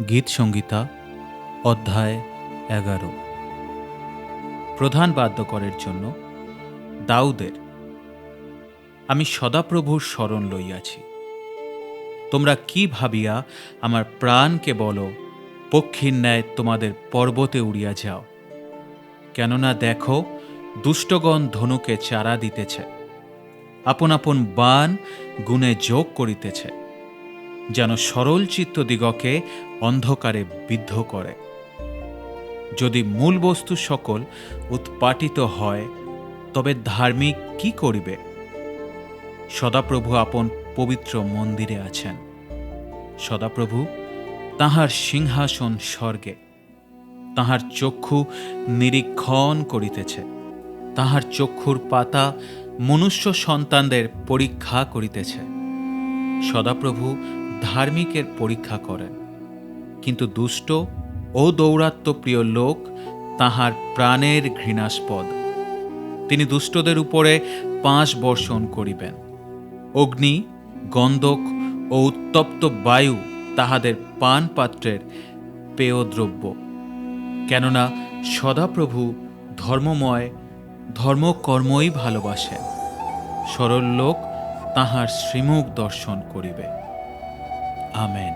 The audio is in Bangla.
গীত সংগীতা অধ্যায় 11। প্রধান বাদ্যকরের জন্য দাউদের। আমি সদাপ্রভুর শরণ লইয়াছি। তোমরা কি ভাবিয়া আমার প্রাণকে বলো, পক্ষীর ন্যায় তোমাদের পর্বতে উড়িয়া যাও। কেননা দেখো, দুষ্টগণ ধনুকে চারা দিতেছে, আপন আপন বাণ গুণে যোগ করিতেছে, যেন সরল চিত্তদিগকে অন্ধকারে বিদ্ধ করে। যদি মূল বস্তু সকল উৎপাটিত হয়, তবে ধার্মিক কি করিবে? সদাপ্রভু আপন পবিত্র মন্দিরে আছেন। সদাপ্রভু তাঁহার সিংহাসন স্বর্গে। তাঁহার চক্ষু নিরীক্ষণ করিতেছে। তাঁহার চক্ষুর পাতা মনুষ্য সন্তানদের পরীক্ষা করিতেছে। সদাপ্রভু ধার্মিকের পরীক্ষা করেন, কিন্তু দুষ্ট ও দৌরাত্ম্যপ্রিয় লোক তাঁহার প্রাণের ঘৃণাস্পদ। তিনি দুষ্টদের উপরে 5 বর্ষণ করিবেন। অগ্নি, গন্ধক ও উত্তপ্ত বায়ু তাহাদের পানপাত্রের পেয়দ্রব্য। কেননা সদাপ্রভু ধর্মময়, ধর্মকর্মই ভালোবাসেন। সরল লোক তাঁহার শ্রীমুখ দর্শন করিবে। আমেন।